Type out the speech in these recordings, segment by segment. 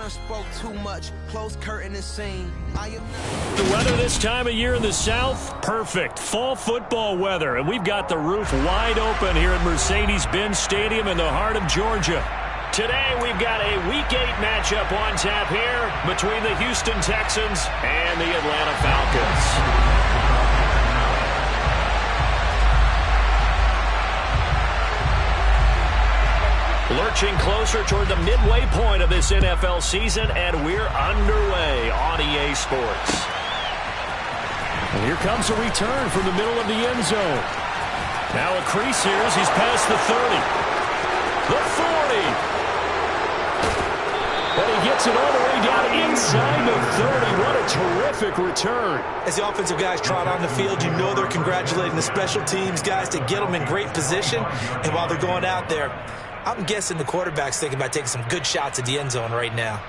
One spoke too much, close curtain and scene. The weather this time of year in the South, perfect. Fall football weather, and we've got the roof wide open here at Mercedes-Benz Stadium in the heart of Georgia. Today we've got a Week 8 matchup on tap here between the Houston Texans and the Atlanta Falcons. Lurching closer toward the midway point of this NFL season, and we're underway on EA Sports. And here comes a return from the middle of the end zone. Now a crease here as he's past the 30. The 40. And he gets it all the way down inside the 30. What a terrific return. As the offensive guys trot on the field, you know they're congratulating the special teams guys to get them in great position. And while they're going out there, I'm guessing the quarterback's thinking about taking some good shots at the end zone right now.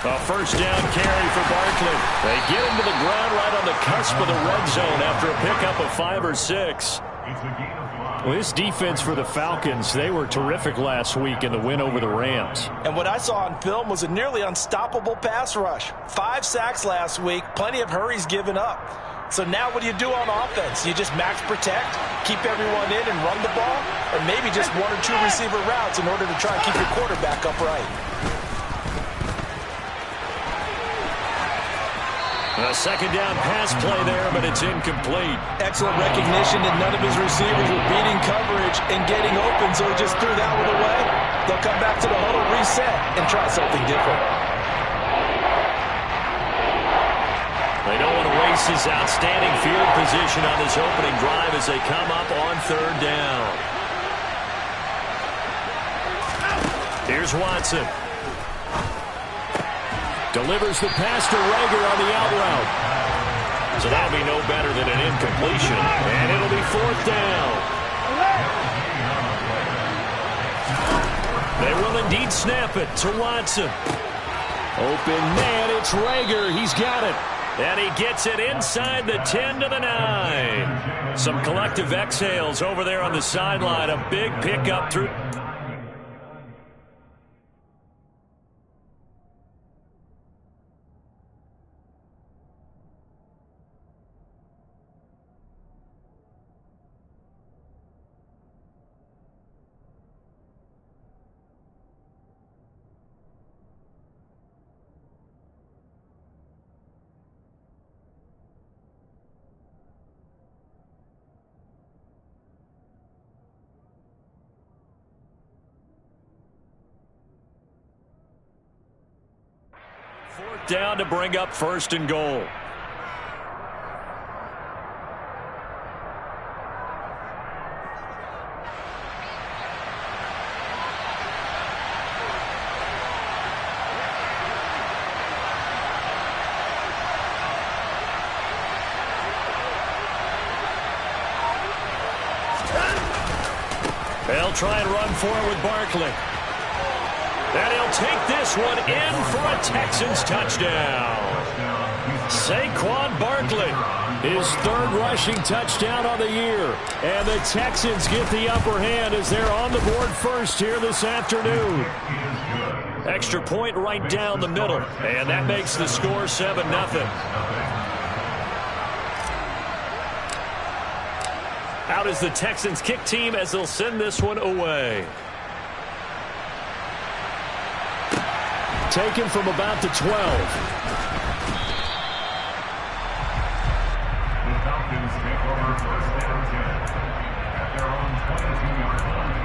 A first down carry for Barkley. They get him to the ground right on the cusp of the red zone after a pickup of 5 or 6. Well, this defense for the Falcons, they were terrific last week in the win over the Rams. And what I saw on film was a nearly unstoppable pass rush. 5 sacks last week, plenty of hurries given up. So now what do you do on offense? You just max protect, keep everyone in and run the ball, or maybe just 1 or 2 receiver routes in order to try and keep your quarterback upright. A second down pass play there, but it's incomplete. Excellent recognition that none of his receivers were beating coverage and getting open, so he just threw that one away. They'll come back to the huddle, reset, and try something different. They don't want to waste his outstanding field position on this opening drive as they come up on 3rd down. Here's Watson. Delivers the pass to Rager on the out route. So that'll be no better than an incompletion. And it'll be 4th down. They will indeed snap it to Watson. Open man, it's Rager. He's got it. And he gets it inside the 10 to the 9. Some collective exhales over there on the sideline. A big pickup through. Down to bring up 1st and goal. They'll try and run forward with Barkley. And he'll take this one in for a Texans touchdown. Saquon Barkley, his 3rd rushing touchdown on the year. And the Texans get the upper hand as they're on the board first here this afternoon. Extra point right down the middle. And that makes the score 7-0. Out is the Texans kick team as they'll send this one away. Taken from about the 12. The Falcons take over 1st and 10 at their own 22-yard line.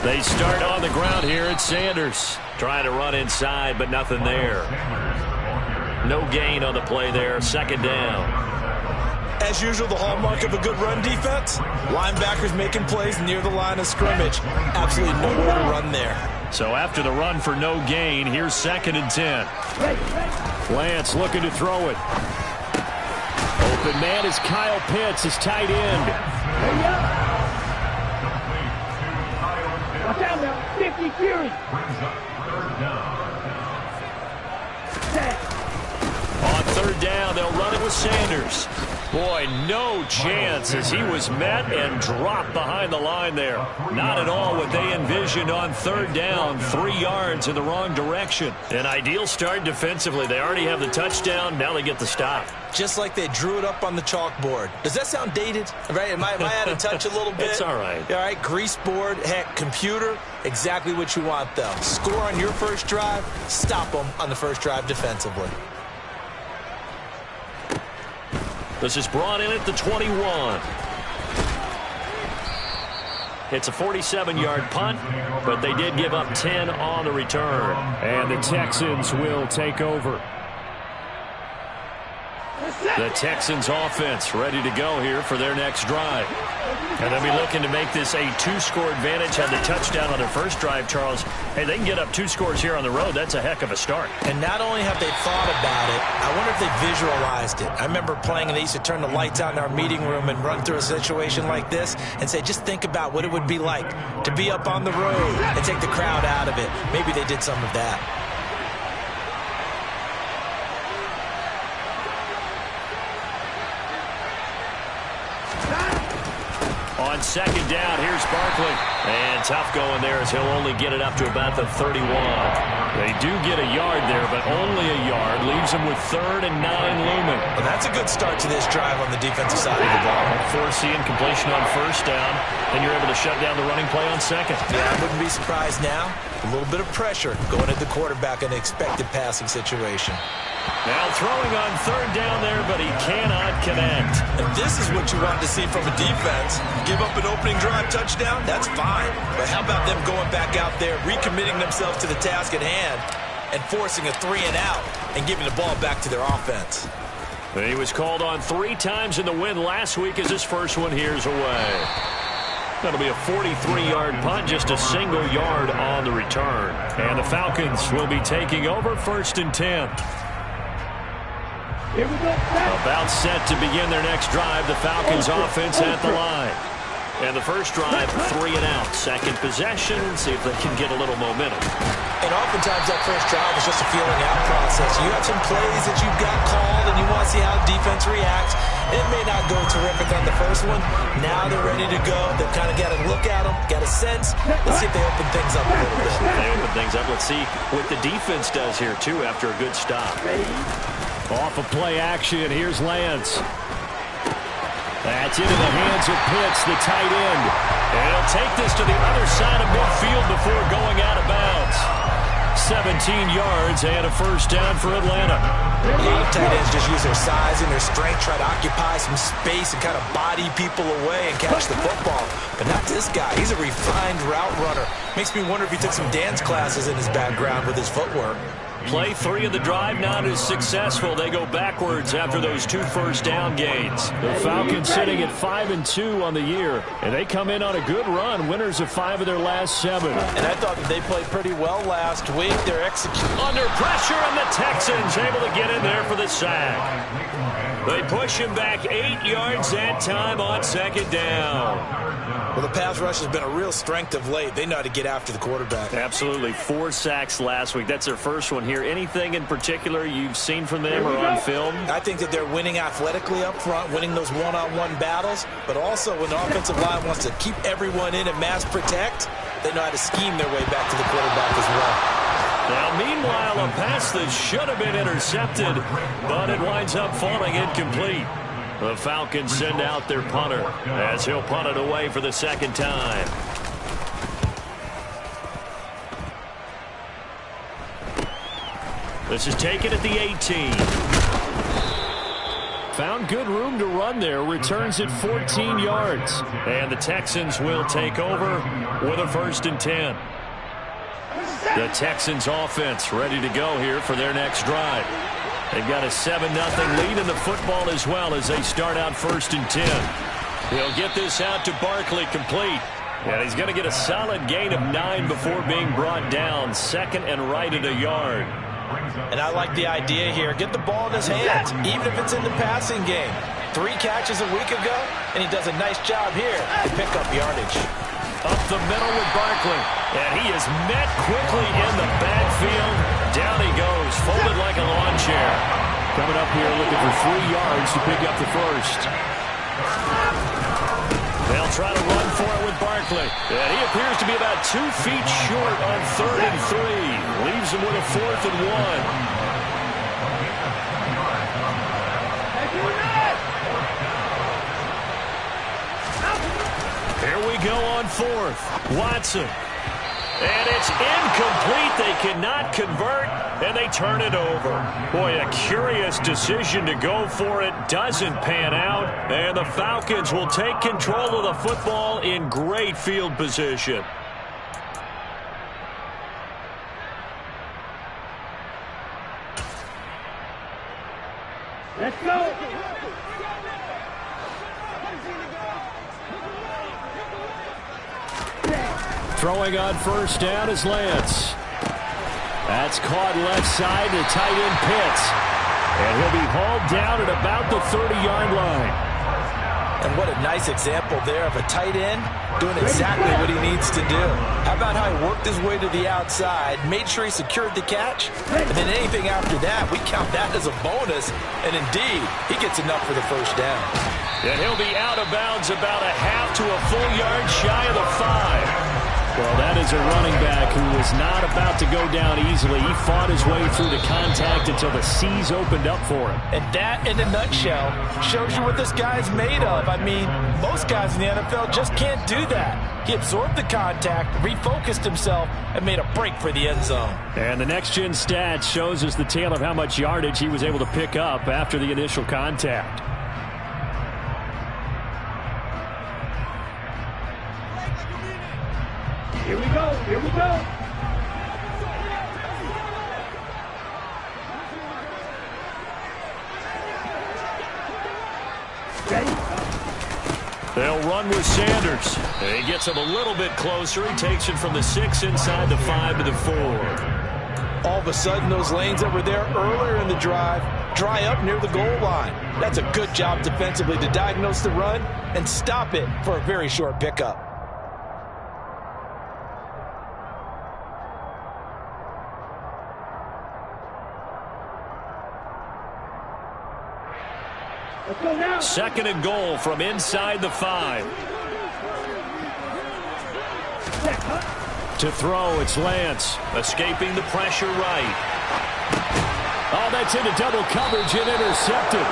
They start on the ground here at Sanders. Trying to run inside, but nothing there. No gain on the play there. 2nd down. As usual, the hallmark of a good run defense, linebackers making plays near the line of scrimmage. Absolutely nowhere to run there. So after the run for no gain, here's 2nd and 10. Lance looking to throw it. Open man is Kyle Pitts, his tight end. Watch out now, 50 Fury. On 3rd down, they'll run it with Sanders. Boy, no chance as he was met and dropped behind the line there. Not at all what they envisioned on 3rd down. 3 yards in the wrong direction. An ideal start defensively. They already have the touchdown. Now they get the stop. Just like they drew it up on the chalkboard. Does that sound dated? Right? Am I out of touch a little bit? It's all right. All right, grease board, heck, computer, exactly what you want, though. Score on your first drive, stop them on the first drive defensively. This is brought in at the 21. It's a 47-yard punt, but they did give up 10 on the return. And the Texans will take over. The Texans offense ready to go here for their next drive. And they'll be looking to make this a 2-score advantage. Had the touchdown on their first drive, Charles. Hey, they can get up 2 scores here on the road. That's a heck of a start. And not only have they thought about it, I wonder if they visualized it. I remember playing and they used to turn the lights out in our meeting room and run through a situation like this and say, just think about what it would be like to be up on the road and take the crowd out of it. Maybe they did some of that. On 2nd down, here's Barkley. And tough going there as he'll only get it up to about the 31. They do get a yard there, but only a yard. Leaves them with 3rd and 9 looming. Well, that's a good start to this drive on the defensive side of the ball. Forcing completion on 1st down, and you're able to shut down the running play on 2nd. Yeah, I wouldn't be surprised now. A little bit of pressure going at the quarterback in an expected passing situation. Now throwing on 3rd down there, but he cannot connect. And this is what you want to see from a defense. Give up an opening drive touchdown, that's fine. But how about them going back out there, recommitting themselves to the task at hand, and forcing a 3-and-out and giving the ball back to their offense. He was called on 3 times in the win last week as his first one here's away. That'll be a 43-yard punt, just a single yard on the return. And the Falcons will be taking over 1st and 10. Here we go. About set to begin their next drive. The Falcons offense at the line. And the first drive, 3-and-out. 2nd possession. See if they can get a little momentum. And oftentimes that first drive is just a feeling out process. You have some plays that you've got called and you want to see how defense reacts. It may not go terrific on the first one. Now they're ready to go. They've kind of got to look at them, got a sense. Let's see if they open things up a little bit. They open things up. Let's see what the defense does here, too, after a good stop. Off of play action, here's Lance. That's into the hands of Pitts, the tight end. And he'll take this to the other side of midfield before going out of bounds. 17 yards and a 1st down for Atlanta. A lot of tight ends just use their size and their strength, try to occupy some space and kind of body people away and catch the football. But not this guy. He's a refined route runner. Makes me wonder if he took some dance classes in his background with his footwork. Play 3 of the drive not as successful. They go backwards after those 2 first down gains. The Falcons sitting at 5-2 on the year, and they come in on a good run, winners of 5 of their last 7. And I thought that they played pretty well last week. They're executing under pressure, and the Texans able to get in there for the sack. They push him back 8 yards that time on 2nd down. Well, the pass rush has been a real strength of late. They know how to get after the quarterback. Absolutely. 4 sacks last week. That's their first one here. Anything in particular you've seen from them or on film? I think that they're winning athletically up front, winning those one-on-one battles, but also when the offensive line wants to keep everyone in and mass protect, they know how to scheme their way back to the quarterback as well. Now, meanwhile, a pass that should have been intercepted, but it winds up falling incomplete. The Falcons send out their punter as he'll punt it away for the 2nd time. This is taken at the 18. Found good room to run there. Returns at 14 yards. And the Texans will take over with a 1st and 10. The Texans offense ready to go here for their next drive. They've got a 7-0 lead in the football as well as they start out 1st and 10. He'll get this out to Barkley, complete. And he's going to get a solid gain of 9 before being brought down. 2nd and right at a yard. And I like the idea here. Get the ball in his hands, even if it's in the passing game. 3 catches a week ago, and he does a nice job here to pick up yardage. Up the middle with Barkley. And he is met quickly in the backfield. Down he goes, folded like a lawn chair. Coming up here looking for 3 yards to pick up the first. They'll try to run for it with Barkley. And he appears to be about 2 feet short on 3rd and 3. Leaves him with a 4th and 1. Here we go on 4th. Watson. And it's incomplete. They cannot convert, and they turn it over. Boy, a curious decision to go for it. Doesn't pan out, and the Falcons will take control of the football in great field position. Let's go. Throwing on 1st down is Lance. That's caught left side to tight end Pitts. And he'll be hauled down at about the 30-yard line. And what a nice example there of a tight end doing exactly what he needs to do. How about how he worked his way to the outside, made sure he secured the catch, and then anything after that, we count that as a bonus. And indeed, he gets enough for the 1st down. And he'll be out of bounds about a half to a full yard shy of the 5. Well, that is a running back who was not about to go down easily. He fought his way through the contact until the C's opened up for him. And that, in a nutshell, shows you what this guy's made of. I mean, most guys in the NFL just can't do that. He absorbed the contact, refocused himself, and made a break for the end zone. And the next-gen stats shows us the tale of how much yardage he was able to pick up after the initial contact. Here we go. Here we go. They'll run with Sanders. And he gets him a little bit closer. He takes it from the 6 inside the 5 to the 4. All of a sudden, those lanes that were there earlier in the drive dry up near the goal line. That's a good job defensively to diagnose the run and stop it for a very short pickup. Let's go now. 2nd and goal from inside the 5. To throw, it's Lance. Escaping the pressure right. Oh, that's into double coverage and intercepted.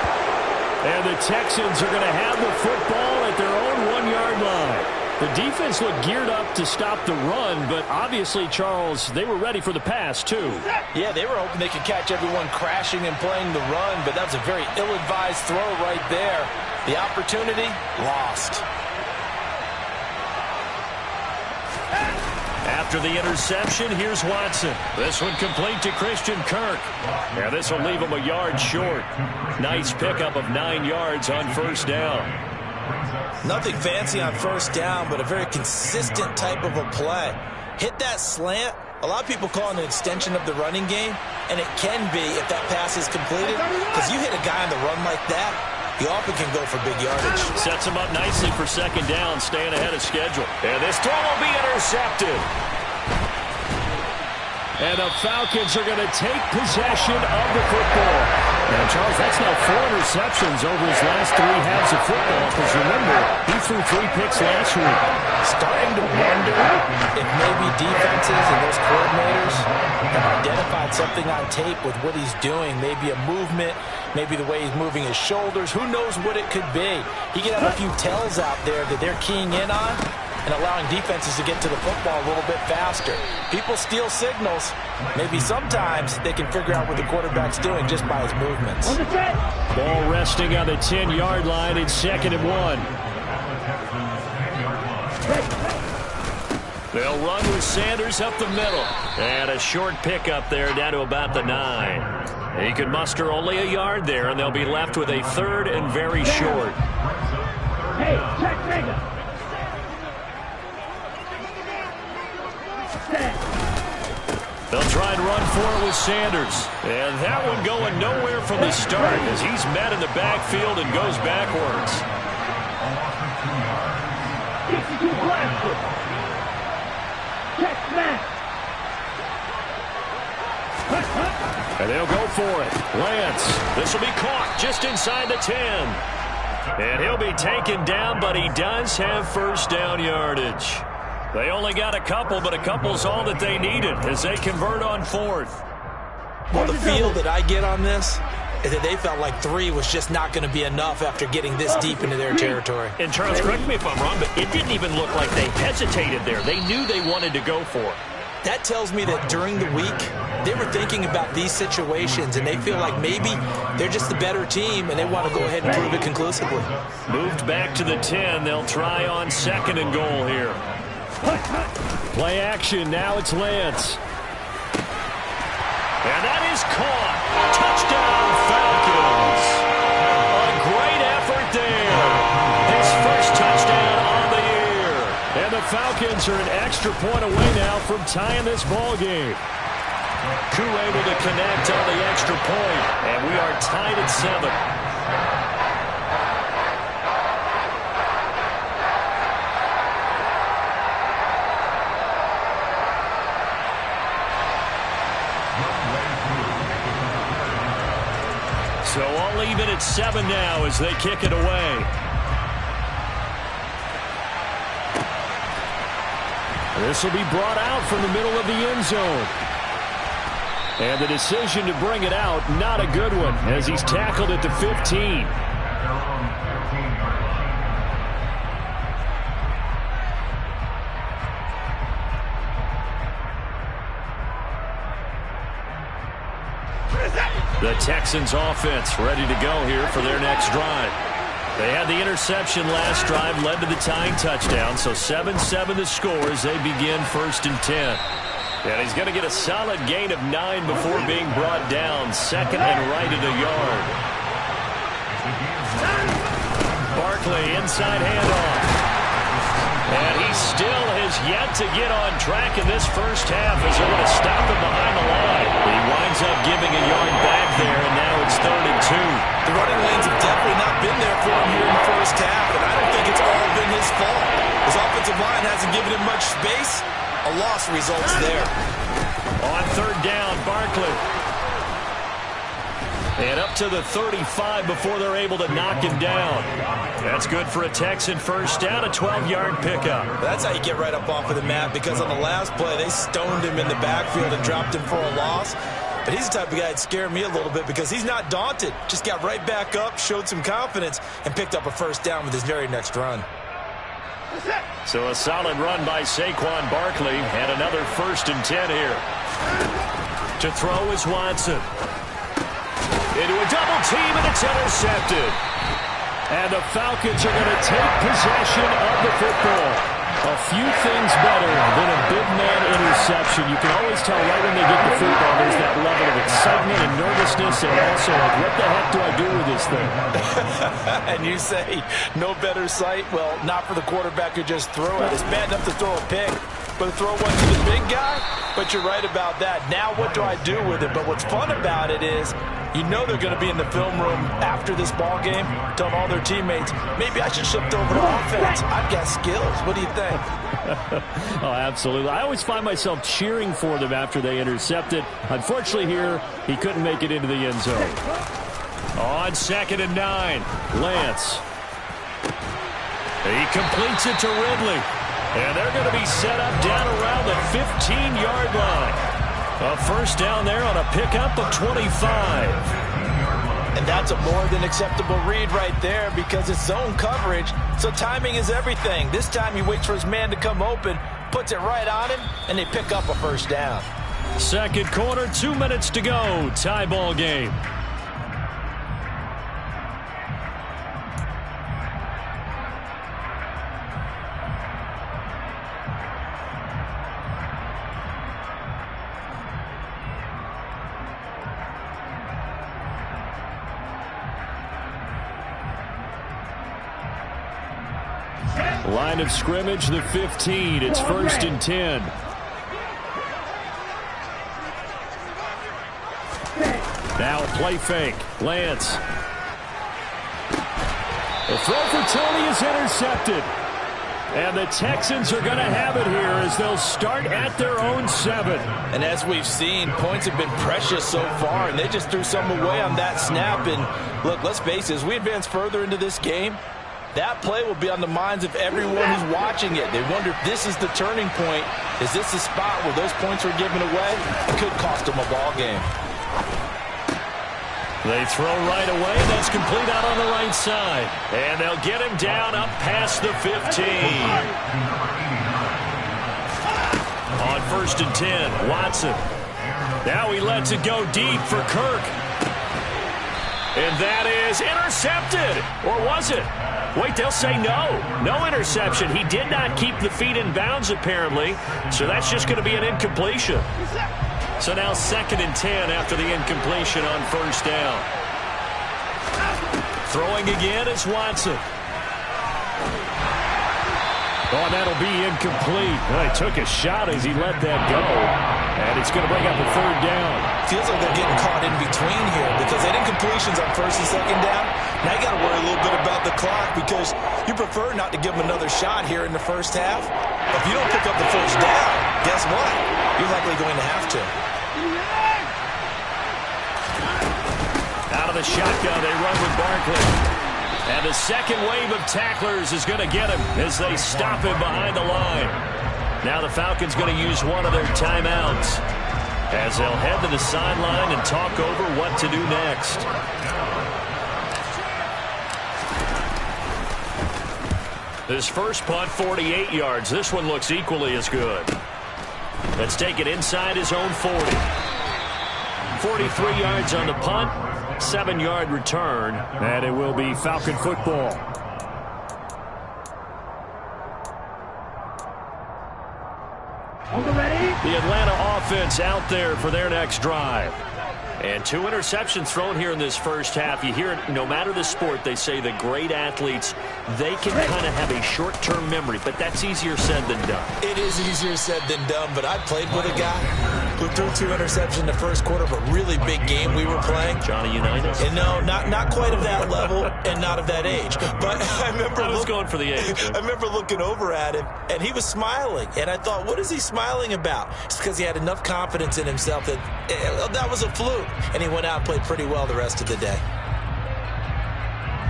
And the Texans are going to have the football at their own 1-yard line. The defense looked geared up to stop the run, but obviously, Charles, they were ready for the pass, too. Yeah, they were hoping they could catch everyone crashing and playing the run, but that was a very ill-advised throw right there. The opportunity, lost. After the interception, here's Watson. This one complete to Christian Kirk. Yeah, this will leave him a yard short. Nice pickup of 9 yards on 1st down. Nothing fancy on 1st down, but a very consistent type of a play. Hit that slant. A lot of people call it an extension of the running game, and it can be if that pass is completed, because you hit a guy on the run like that, he often can go for big yardage. Sets him up nicely for 2nd down, staying ahead of schedule. And this throw will be intercepted. And the Falcons are going to take possession of the football. Now, Charles, that's now 4 interceptions over his last 3 halves of football, because remember, he threw 3 picks last week. Starting to wonder if maybe defenses and those coordinators have identified something on tape with what he's doing. Maybe a movement, maybe the way he's moving his shoulders. Who knows what it could be? He could have a few tells out there that they're keying in on and allowing defenses to get to the football a little bit faster. People steal signals. Maybe sometimes they can figure out what the quarterback's doing just by his movements. Ball resting on the 10-yard line in 2nd and 1. They'll run with Sanders up the middle. And a short pickup there down to about the 9. He could muster only a yard there, and they'll be left with a 3rd and very short. Hey, check nigga. They'll try and run for it with Sanders. And that one going nowhere from the start as he's met in the backfield and goes backwards. And they'll go for it. Lance, this will be caught just inside the 10. And he'll be taken down, but he does have first down yardage. They only got a couple, but a couple's all that they needed as they convert on 4th. Well, the feel that I get on this is that they felt like 3 was just not going to be enough after getting this deep into their territory. And Charles, correct me if I'm wrong, but it didn't even look like they hesitated there. They knew they wanted to go for it. That tells me that during the week, they were thinking about these situations, and they feel like maybe they're just the better team, and they want to go ahead and prove it conclusively. Moved back to the 10. They'll try on 2nd and goal here. Play action. Now it's Lance. And that is caught. Touchdown, Falcons. A great effort there. His first touchdown on the year. And the Falcons are an extra point away now from tying this ball game. Koo able to connect on the extra point, and we are tied at 7. So all even at 7 now as they kick it away. This will be brought out from the middle of the end zone. And the decision to bring it out, not a good one, as he's tackled at the 15. The Texans offense ready to go here for their next drive. They had the interception last drive, led to the tying touchdown, so 7-7 the score as they begin 1st and 10. And he's going to get a solid gain of 9 before being brought down, 2nd and right at a yard. Barkley inside handoff. And he still has yet to get on track in this first half as they're going to stop him behind the line. He winds up giving a yard back there, and now it's 3rd and 2. The running lanes have definitely not been there for him here in the first half, and I don't think it's all been his fault. His offensive line hasn't given him much space. A loss results there. On 3rd down, Barkley. And up to the 35 before they're able to knock him down. That's good for a Texan first down, a 12-yard pickup. That's how you get right up off of the mat, because on the last play, they stoned him in the backfield and dropped him for a loss. But he's the type of guy that scared me a little bit because he's not daunted. Just got right back up, showed some confidence, and picked up a first down with his very next run. So a solid run by Saquon Barkley, and another 1st and 10 here. To throw is Watson. Into a double team, and it's intercepted. And the Falcons are going to take possession of the football. A few things better than a big man interception. You can always tell right when they get the football, there's that level of excitement and nervousness, and also like, what the heck do I do with this thing? And you say, no better sight? Well, not for the quarterback who just threw it. It's bad enough to throw a pick, but to throw one to the big guy? But you're right about that. Now what do I do with it? But what's fun about it is, you know they're going to be in the film room after this ball game, telling all their teammates, maybe I should shift over to offense. I've got skills. What do you think? Oh, absolutely. I always find myself cheering for them after they intercept it. Unfortunately here, he couldn't make it into the end zone. On 2nd and 9, Lance. He completes it to Ridley. And they're going to be set up down around the 15-yard line. A first down there on a pickup of 25. And that's a more than acceptable read right there because it's zone coverage, so timing is everything. This time he waits for his man to come open, puts it right on him, and they pick up a first down. 2nd quarter, 2 minutes to go. Tie ball game. Line of scrimmage, the 15. It's 1st and 10. Now a play fake. Lance. The throw for Tony is intercepted. And the Texans are going to have it here as they'll start at their own 7. And as we've seen, points have been precious so far, and they just threw some away on that snap. And look, let's face it, as we advance further into this game, that play will be on the minds of everyone who's watching it. They wonder if this is the turning point. Is this the spot where those points were given away? It could cost them a ball game. They throw right away. That's complete out on the right side. And they'll get him down up past the 15. On 1st and 10, Watson. Now he lets it go deep for Kirk. And that is intercepted. Or was it? Wait, they'll say no. No interception. He did not keep the feet in bounds, apparently. So that's just going to be an incompletion. So now 2nd and 10 after the incompletion on 1st down. Throwing again is Watson. Oh, that'll be incomplete. Well, he took a shot as he let that go. And it's going to bring up a 3rd down. Feels like they're getting caught in between here because they had incompletions on 1st and 2nd down. Now you got to worry a little bit about the clock because you prefer not to give them another shot here in the first half. If you don't pick up the 1st down, guess what? You're likely going to have to. Out of the shotgun, they run with Barkley. And the second wave of tacklers is going to get him as they stop him behind the line. Now the Falcons going to use one of their timeouts as they'll head to the sideline and talk over what to do next. This first punt, 48 yards. This one looks equally as good. Let's take it inside his own 40. 43 yards on the punt, 7-yard return, and it will be Falcon football. The Atlanta offense out there for their next drive. And 2 interceptions thrown here in this first half. You hear it, no matter the sport, they say the great athletes, they can kind of have a short-term memory, but that's easier said than done. It is easier said than done, but I played with a guy who threw 2 interceptions in the first quarter of a really big game we were playing. Johnny Unitas? And no, not quite of that level and not of that age. But I remember going for the age. I remember looking over at him, and he was smiling. And I thought, what is he smiling about? It's because he had enough confidence in himself that that was a fluke. And he went out and played pretty well the rest of the day.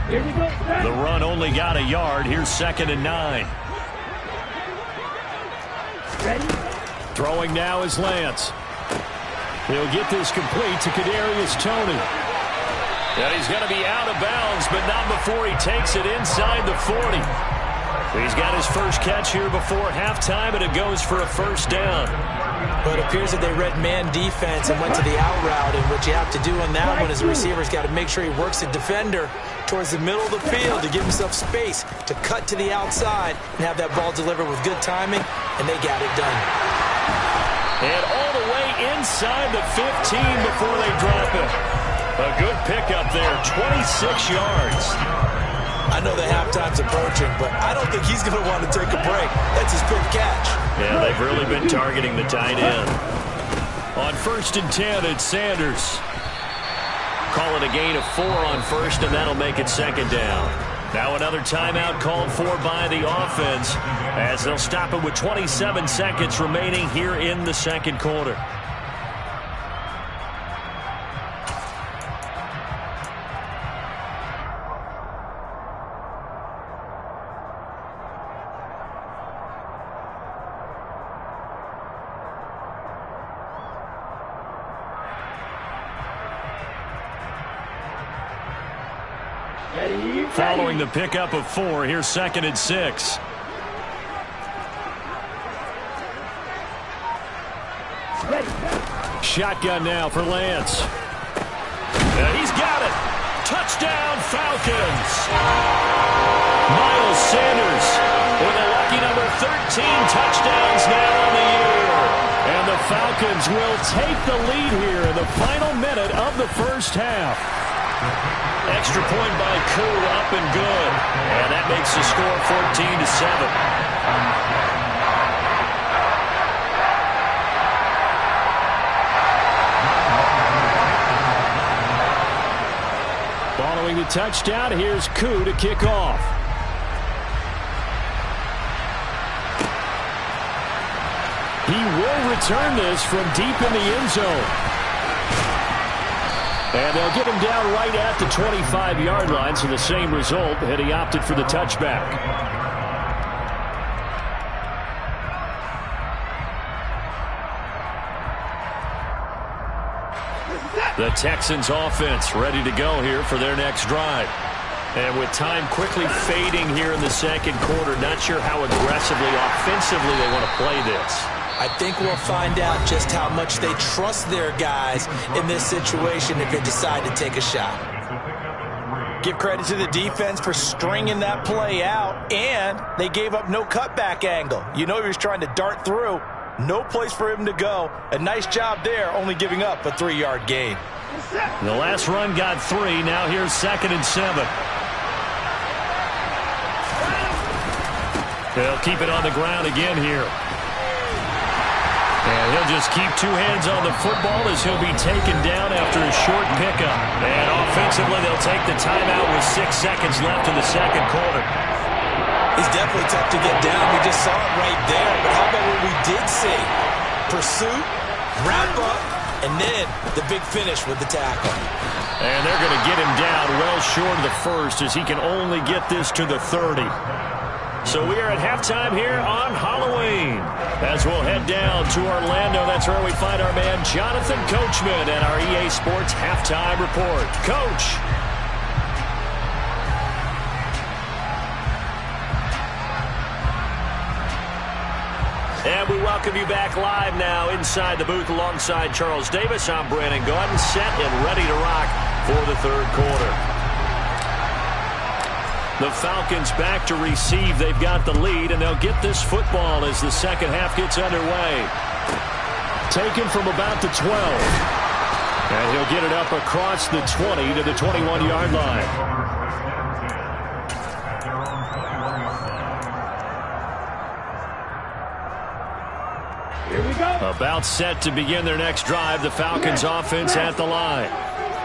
The run only got a yard. Here's 2nd and 9. Throwing now is Lance. He'll get this complete to Kadarius Toney. And he's going to be out of bounds, but not before he takes it inside the 40. He's got his first catch here before halftime, and it goes for a 1st down. But it appears that they read man defense and went to the out route, and what you have to do on that one is the receiver's got to make sure he works the defender towards the middle of the field to give himself space to cut to the outside and have that ball delivered with good timing, and they got it done. And all the way inside the 15 before they drop it. A good pickup there, 26 yards. I know the halftime's approaching, but I don't think he's going to want to take a break. That's his 5th catch. Yeah, they've really been targeting the tight end. On 1st and 10, it's Sanders. Call it a gain of 4 on 1st, and that'll make it 2nd down. Now another timeout called for by the offense as they'll stop it with 27 seconds remaining here in the 2nd quarter. Following the pickup of 4, here's 2nd and 6. Shotgun now for Lance. And he's got it. Touchdown, Falcons. Miles Sanders with a lucky number 13 touchdowns now on the year. And the Falcons will take the lead here in the final minute of the first half. Extra point by Koo, up and good. And that makes the score 14-7. Following the touchdown, here's Koo to kick off. He will return this from deep in the end zone. And they'll get him down right at the 25-yard line, so the same result, and he opted for the touchback. The Texans offense ready to go here for their next drive. And with time quickly fading here in the second quarter, not sure how aggressively, offensively they want to play this. I think we'll find out just how much they trust their guys in this situation if they decide to take a shot. Give credit to the defense for stringing that play out, and they gave up no cutback angle. You know he was trying to dart through. No place for him to go. A nice job there, only giving up a 3-yard gain. The last run got 3. Now here's 2nd and 7. They'll keep it on the ground again here. And he'll just keep 2 hands on the football as he'll be taken down after a short pickup. And offensively, they'll take the timeout with 6 seconds left in the second quarter. He's definitely tough to get down. We just saw it right there. But how about what we did see? Pursuit, wrap up, and then the big finish with the tackle. And they're going to get him down well short of the first as he can only get this to the 30. So we are at halftime here on Halloween. As we'll head down to Orlando, that's where we find our man Jonathan Coachman and our EA Sports Halftime Report. Coach. And we welcome you back live now inside the booth alongside Charles Davis. I'm Brandon Gordon, set and ready to rock for the third quarter. The Falcons back to receive. They've got the lead, and they'll get this football as the second half gets underway. Taken from about the 12. And he'll get it up across the 20 to the 21-yard line. Here we go. About set to begin their next drive. The Falcons offense at the line.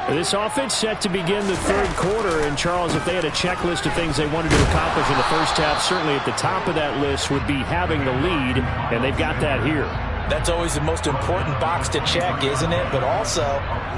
This offense set to begin the third quarter, and Charles, if they had a checklist of things they wanted to accomplish in the first half, certainly at the top of that list would be having the lead, and they've got that here. That's always the most important box to check, isn't it? But also,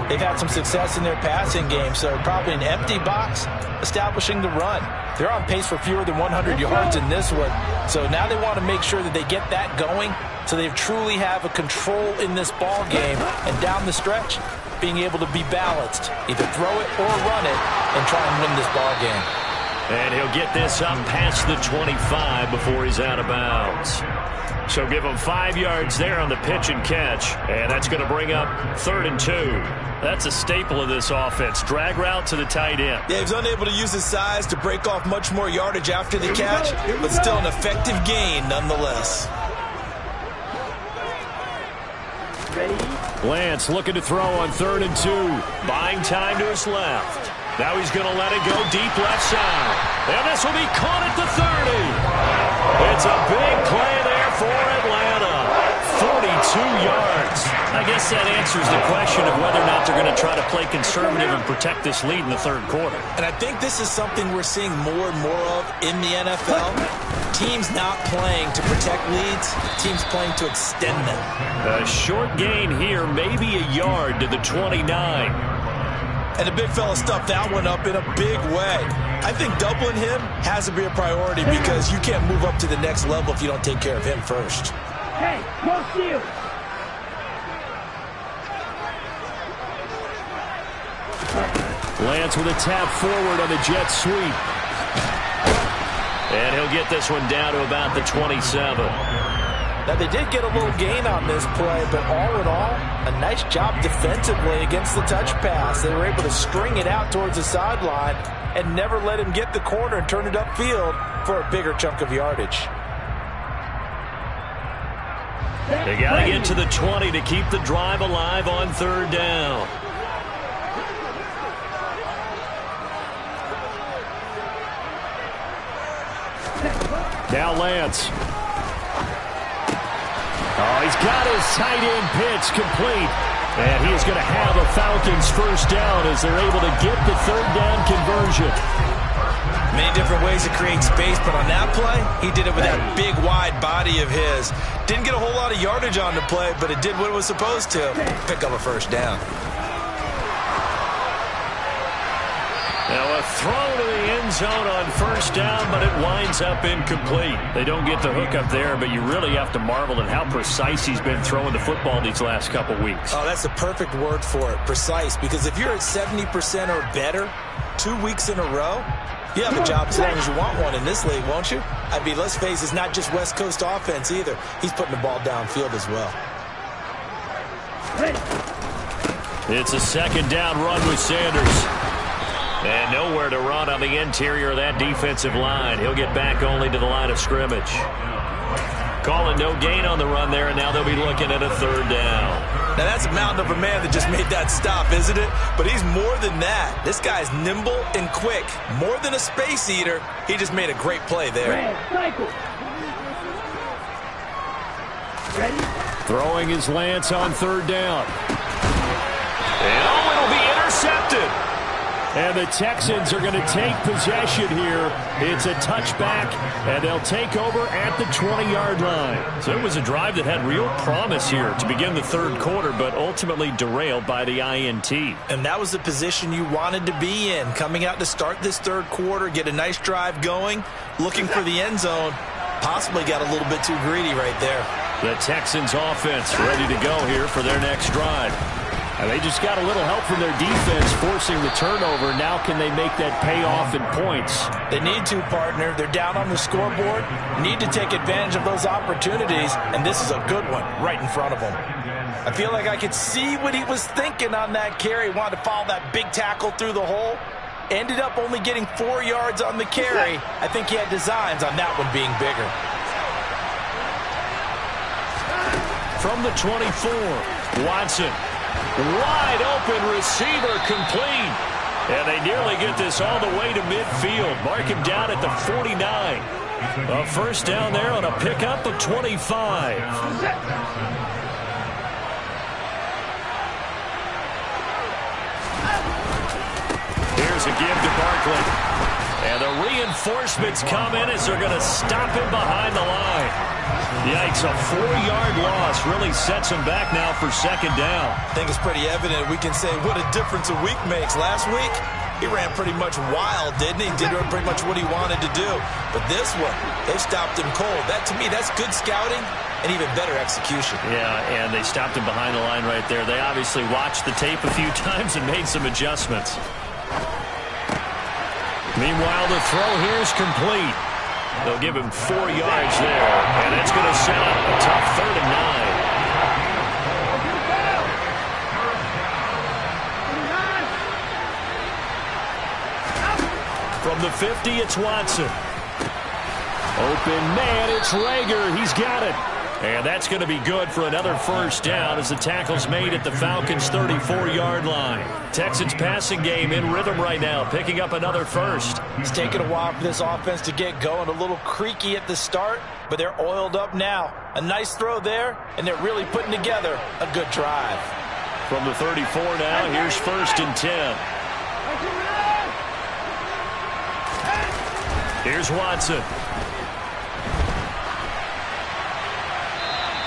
they've had some success in their passing game, so probably an empty box establishing the run. They're on pace for fewer than 100 yards in this one, so now they want to make sure that they get that going so they truly have a control in this ball game, and down the stretch, being able to be balanced, either throw it or run it, and try and win this ball game. And he'll get this up past the 25 before he's out of bounds. So give him 5 yards there on the pitch and catch, and that's going to bring up 3rd and 2. That's a staple of this offense. Drag route to the tight end. Yeah, he's unable to use his size to break off much more yardage after the catch, but still an effective gain nonetheless. Lance looking to throw on 3rd and 2. Buying time to his left. Now he's going to let it go deep left side. And this will be caught at the 30. It's a big play there for Atlanta. 42 yards. I guess that answers the question of whether or not they're going to try to play conservative and protect this lead in the third quarter. And I think this is something we're seeing more and more of in the NFL. Teams not playing to protect leads, teams playing to extend them. A short gain here, maybe a yard to the 29. And the big fella stuffed that one up in a big way. I think doubling him has to be a priority because you can't move up to the next level if you don't take care of him first. Hey, most of you. Lance with a tap forward on the jet sweep. And he'll get this one down to about the 27. Now, they did get a little gain on this play, but all in all, a nice job defensively against the touch pass. They were able to string it out towards the sideline and never let him get the corner and turn it upfield for a bigger chunk of yardage. They got to get to the 20 to keep the drive alive on 3rd down. Now Lance. Oh, he's got his tight end pitch complete. And he is going to have a Falcons first down as they're able to get the third down conversion. Many different ways to create space, but on that play, he did it with that big, wide body of his. Didn't get a whole lot of yardage on the play, but it did what it was supposed to. Pick up a first down. Now a throw to the end zone on first down, but it winds up incomplete. They don't get the hook up there, but you really have to marvel at how precise he's been throwing the football these last couple weeks. Oh, that's the perfect word for it, precise, because if you're at 70% or better 2 weeks in a row, you have a job as long as you want one in this league, won't you? I mean, let's face it, it's not just West Coast offense either. He's putting the ball downfield as well. It's a second down run with Sanders. And nowhere to run on the interior of that defensive line. He'll get back only to the line of scrimmage. Calling no gain on the run there, and now they'll be looking at a third down. Now that's a mountain of a man that just made that stop, isn't it? But he's more than that. This guy's nimble and quick. More than a space eater. He just made a great play there. Throwing his Lance on third down. And oh, it'll be intercepted. And the Texans are going to take possession here. It's a touchback, and they'll take over at the 20-yard line. So it was a drive that had real promise here to begin the third quarter, but ultimately derailed by the INT. And that was the position you wanted to be in. Coming out to start this third quarter, get a nice drive going, looking for the end zone. Possibly got a little bit too greedy right there. The Texans offense ready to go here for their next drive. And they just got a little help from their defense forcing the turnover. Now can they make that pay off in points? They need to, partner. They're down on the scoreboard. Need to take advantage of those opportunities, and this is a good one right in front of them. I feel like I could see what he was thinking on that carry. Wanted to follow that big tackle through the hole. Ended up only getting 4 yards on the carry. I think he had designs on that one being bigger. From the 24, Watson. Wide open receiver complete. And they nearly get this all the way to midfield. Mark him down at the 49. A first down there on a pickup of 25. Here's a give to Barkley. And the reinforcements come in as they're going to stop him behind the line. Yikes, a 4-yard loss really sets him back now for second down. I think it's pretty evident. We can say what a difference a week makes. Last week, he ran pretty much wild, didn't he? Did pretty much what he wanted to do. But this one, they stopped him cold. That, to me, that's good scouting and even better execution. Yeah, and they stopped him behind the line right there. They obviously watched the tape a few times and made some adjustments. Meanwhile, the throw here is complete. They'll give him 4 yards there, and that's going to set up a tough 3rd and 9. From the 50, it's Watson. Open man, it's Rager. He's got it. And that's going to be good for another first down as the tackle's made at the Falcons' 34-yard line. Texans passing game in rhythm right now, picking up another first. It's taken a while for this offense to get going. A little creaky at the start, but they're oiled up now. A nice throw there, and they're really putting together a good drive. From the 34 now, here's 1st and 10. Here's Watson.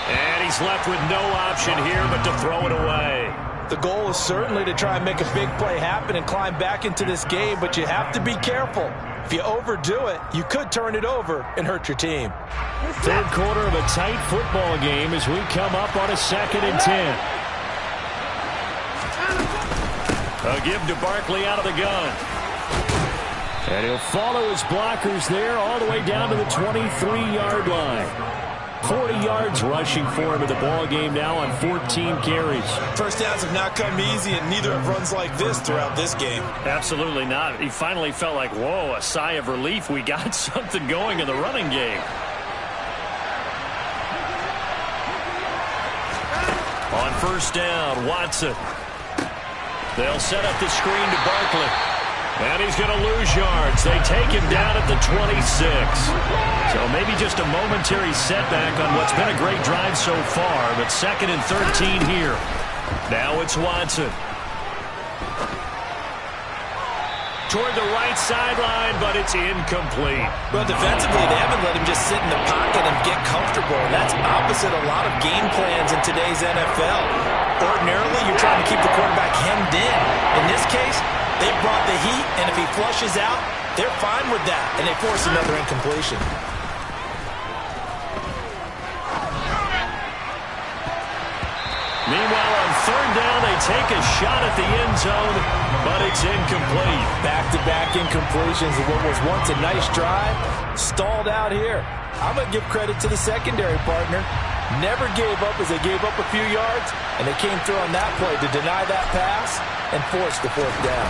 And he's left with no option here but to throw it away. The goal is certainly to try and make a big play happen and climb back into this game, but you have to be careful. If you overdo it, you could turn it over and hurt your team. Third quarter of a tight football game as we come up on a 2nd and 10. A give to Barkley out of the gun. And he'll follow his blockers there all the way down to the 23-yard line. 40 yards rushing for him in the ball game now on 14 carries. First downs have not come easy, and neither have runs like this throughout this game. Absolutely not. He finally felt like, whoa, a sigh of relief. We got something going in the running game. On first down, Watson. They'll set up the screen to Barkley. And he's going to lose yards. They take him down at the 26. So maybe just a momentary setback on what's been a great drive so far, but 2nd and 13 here. Now it's Watson. Toward the right sideline, but it's incomplete. Well, defensively, they haven't let him just sit in the pocket and get comfortable. That's opposite a lot of game plans in today's NFL. Ordinarily, you're trying to keep the quarterback hemmed in. In this case, they brought the heat, and if he flushes out, they're fine with that, and they force another incompletion. Meanwhile, on 3rd down, they take a shot at the end zone, but it's incomplete. Back-to-back incompletions of what was once a nice drive, stalled out here. I'm going to give credit to the secondary partner. Never gave up as they gave up a few yards, and they came through on that play to deny that pass and force the 4th down.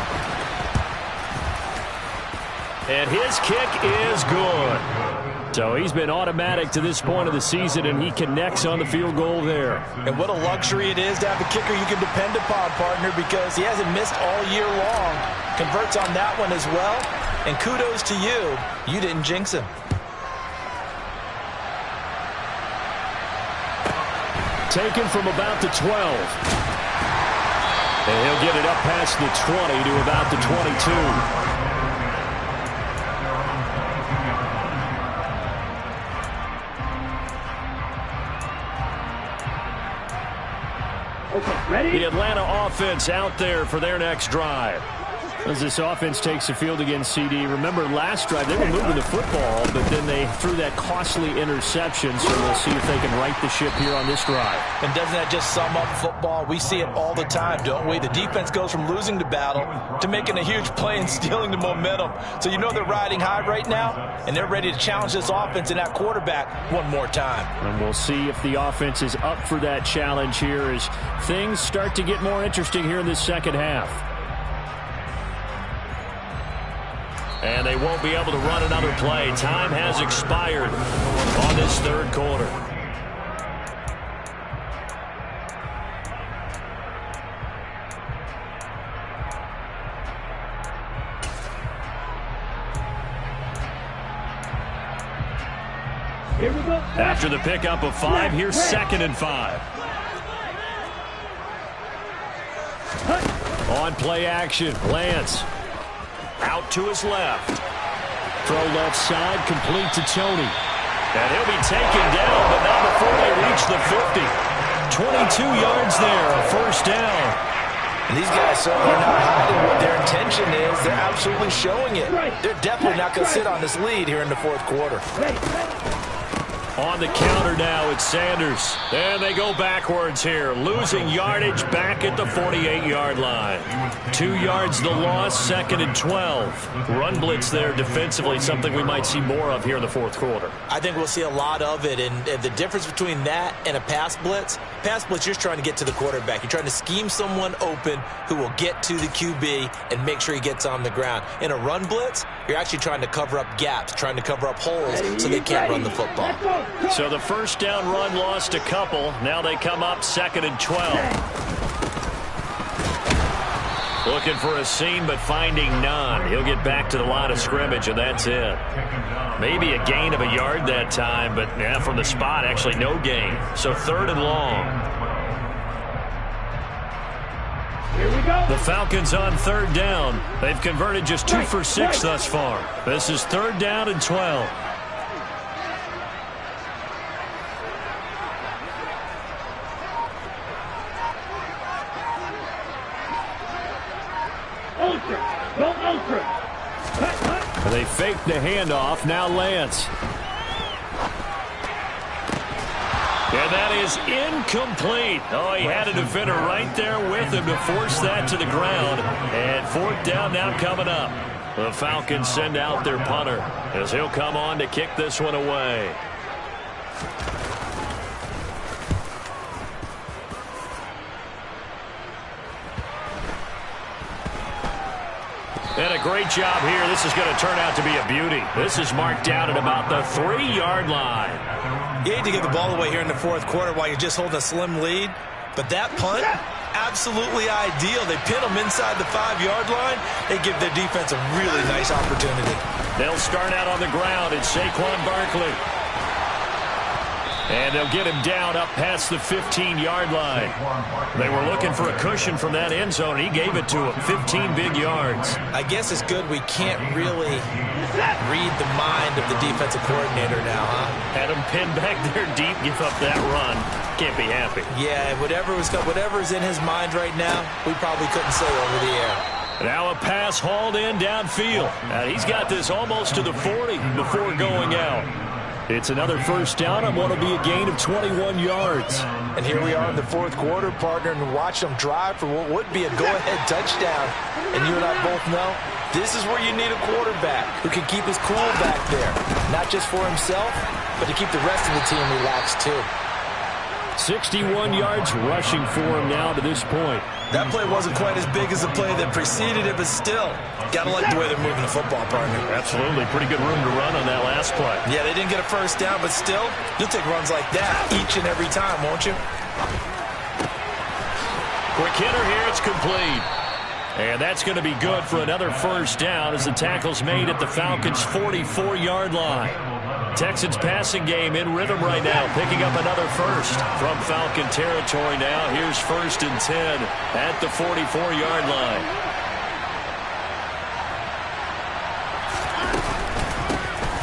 And his kick is good. So he's been automatic to this point of the season, and he connects on the field goal there. And what a luxury it is to have a kicker you can depend upon, partner, because he hasn't missed all year long. Converts on that one as well. And kudos to you. You didn't jinx him. Taken from about the 12. And he'll get it up past the 20 to about the 22. The Atlanta offense out there for their next drive. As this offense takes the field against CD, remember last drive they were moving the football, but then they threw that costly interception, so we'll see if they can right the ship here on this drive. And doesn't that just sum up football? We see it all the time, don't we? The defense goes from losing the battle to making a huge play and stealing the momentum. So you know they're riding high right now, and they're ready to challenge this offense and that quarterback one more time. And we'll see if the offense is up for that challenge here as things start to get more interesting here in this second half. And they won't be able to run another play. Time has expired on this 3rd quarter. Here we go. After the pickup of 5, here's 2nd and 5. On play action, Lance. Out to his left. Throw left side, complete to Tony. And he'll be taken down, but not before they reach the 50. 22 yards there, a 1st down. And these guys certainly are not hiding what their intention is. They're absolutely showing it. They're definitely not going to sit on this lead here in the 4th quarter. On the counter now, it's Sanders. And they go backwards here, losing yardage back at the 48-yard line. 2 yards the loss, 2nd and 12. Run blitz there defensively, something we might see more of here in the 4th quarter. I think we'll see a lot of it, and the difference between that and a pass blitz, you're just trying to get to the quarterback. You're trying to scheme someone open who will get to the QB and make sure he gets on the ground. In a run blitz, you're actually trying to cover up gaps, trying to cover up holes so they can't run the football. So the 1st down run lost a couple. Now they come up 2nd and 12. Looking for a seam, but finding none. He'll get back to the line of scrimmage, and that's it. Maybe a gain of a yard that time, but yeah, from the spot, actually no gain. So 3rd and long. Here we go. The Falcons on 3rd down. They've converted just 2 for 6 thus far. This is 3rd down and 12. They fake the handoff. Now Lance. And that is incomplete. Oh, he had a defender right there with him to force that to the ground. And 4th down now coming up. The Falcons send out their punter as he'll come on to kick this one away. And a great job here. This is going to turn out to be a beauty. This is marked down at about the 3-yard line. You hate to give the ball away here in the 4th quarter while you're just holding a slim lead. But that punt, absolutely ideal. They pin them inside the 5-yard line. They give their defense a really nice opportunity. They'll start out on the ground. It's Saquon Barkley. And they'll get him down up past the 15-yard line. They were looking for a cushion from that end zone. He gave it to him. 15 big yards. I guess it's good we can't really read the mind of the defensive coordinator now, huh? Had him pinned back there deep, give up that run. Can't be happy. Yeah, whatever's in his mind right now, we probably couldn't say over the air. Now a pass hauled in downfield. And he's got this almost to the 40 before going out. It's another first down and want to be a gain of 21 yards. And here we are in the fourth quarter, partner, and watch them drive for what would be a go-ahead touchdown. And you and I both know this is where you need a quarterback who can keep his cool back there. Not just for himself, but to keep the rest of the team relaxed too. 61 yards rushing for him now to this point. That play wasn't quite as big as the play that preceded it, but still, got to like the way they're moving the football, partner. Absolutely. Pretty good room to run on that last play. Yeah, they didn't get a first down, but still, you'll take runs like that each and every time, won't you? Quick hitter here. It's complete. And that's going to be good for another first down as the tackle's made at the Falcons' 44-yard line. Texans passing game in rhythm right now, picking up another first from Falcon territory now. Here's 1st and 10 at the 44-yard line.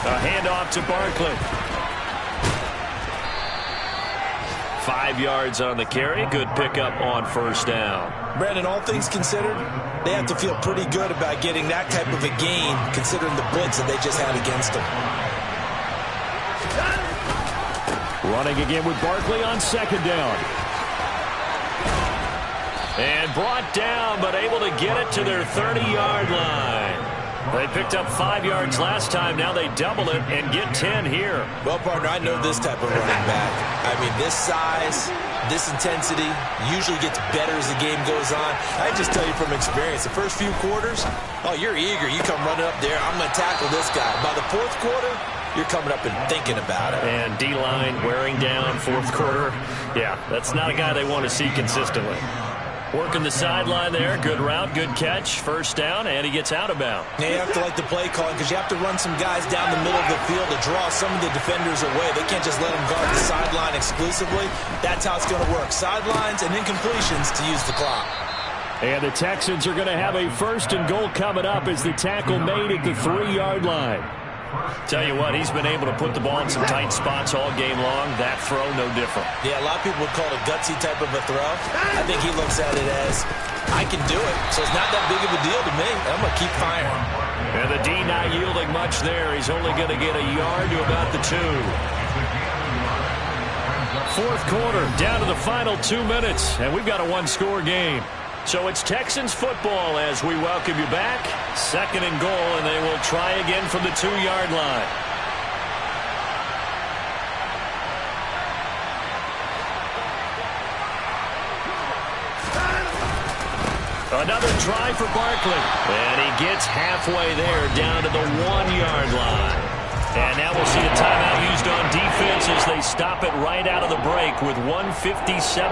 A handoff to Barkley. 5 yards on the carry. Good pickup on first down. Brandon, all things considered, they have to feel pretty good about getting that type of a gain considering the blitz that they just had against them. Running again with Barkley on second down. And brought down, but able to get it to their 30-yard line. They picked up 5 yards last time. Now they double it and get 10 here. Well, partner, I know this type of running back. I mean, this size, this intensity usually gets better as the game goes on. I just tell you from experience, the first few quarters, oh, you're eager. You come running up there. I'm going to tackle this guy. By the fourth quarter, you're coming up and thinking about it. And D-line wearing down fourth quarter. Yeah, that's not a guy they want to see consistently. Working the sideline there. Good route, good catch. First down, and he gets out of bounds. Now you have to like the play calling because you have to run some guys down the middle of the field to draw some of the defenders away. They can't just let them guard the sideline exclusively. That's how it's going to work. Sidelines and incompletions to use the clock. And the Texans are going to have a 1st and goal coming up as the tackle made at the 3-yard line. Tell you what, he's been able to put the ball in some tight spots all game long. That throw, no different. Yeah, a lot of people would call it a gutsy type of a throw. I think he looks at it as, I can do it, so it's not that big of a deal to me. I'm going to keep firing. And the D not yielding much there. He's only going to get a yard to about the 2. Fourth quarter, down to the final 2 minutes, and we've got a one-score game. So it's Texans football as we welcome you back. 2nd and goal, and they will try again from the 2-yard line. Another try for Barkley. And he gets halfway there down to the 1-yard line. And now we'll see a timeout used on defense as they stop it right out of the break with 1:57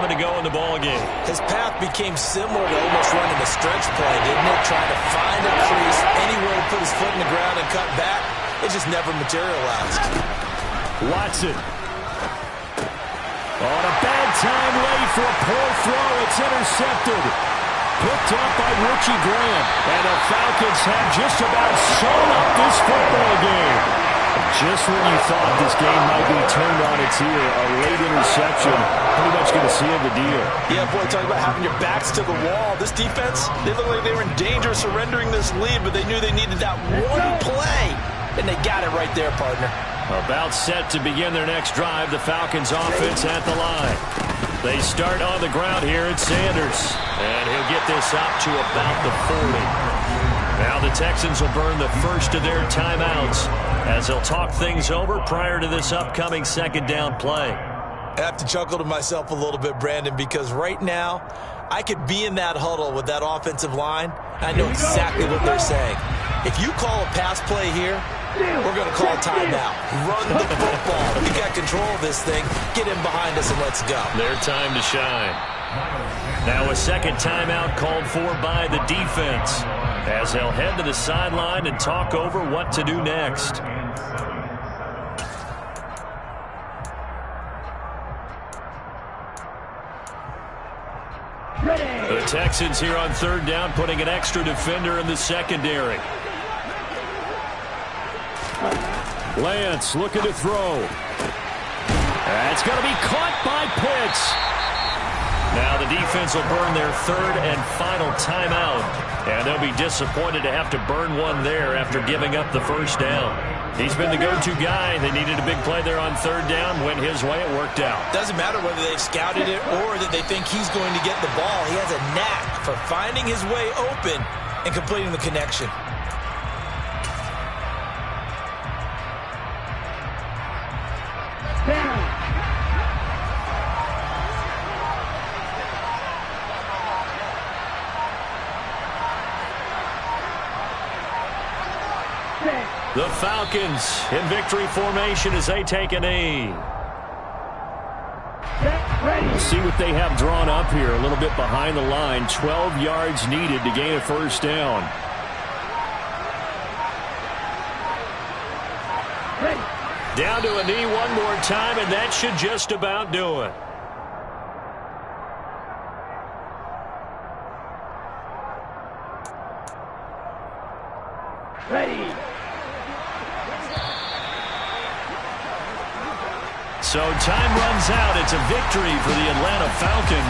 to go in the ballgame. His path became similar to almost running a stretch play, didn't it? Trying to find a crease, anywhere to put his foot in the ground and cut back. It just never materialized. Watson. On a bad time late for a poor throw. It's intercepted. Picked up by Richie Graham. And the Falcons have just about sewn up this football game. Just when you thought this game might be turned on its ear, a late interception, pretty much going to seal the deal. Yeah, boy, talk about having your backs to the wall. This defense, they looked like they were in danger of surrendering this lead, but they knew they needed that one play, and they got it right there, partner. About set to begin their next drive, the Falcons offense at the line. They start on the ground here at Sanders, and he'll get this up to about the 40. Now the Texans will burn the first of their timeouts as they'll talk things over prior to this upcoming 2nd down play. I have to chuckle to myself a little bit, Brandon, because right now I could be in that huddle with that offensive line. I know exactly what they're saying. If you call a pass play here, we're going to call a timeout. Run the football. We got control of this thing. Get in behind us and let's go. Their time to shine. Now a second timeout called for by the defense as they'll head to the sideline and talk over what to do next. The Texans here on third down, putting an extra defender in the secondary. Lance looking to throw. That's going to be caught by Pitts. Now the defense will burn their third and final timeout, and they'll be disappointed to have to burn one there after giving up the first down. He's been the go-to guy. They needed a big play there on third down. Went his way. It worked out. Doesn't matter whether they've scouted it or that they think he's going to get the ball. He has a knack for finding his way open and completing the connection. The Falcons in victory formation as they take a knee. We'll see what they have drawn up here. A little bit behind the line. 12 yards needed to gain a first down. Down to a knee one more time, and that should just about do it. So time runs out. It's a victory for the Atlanta Falcons.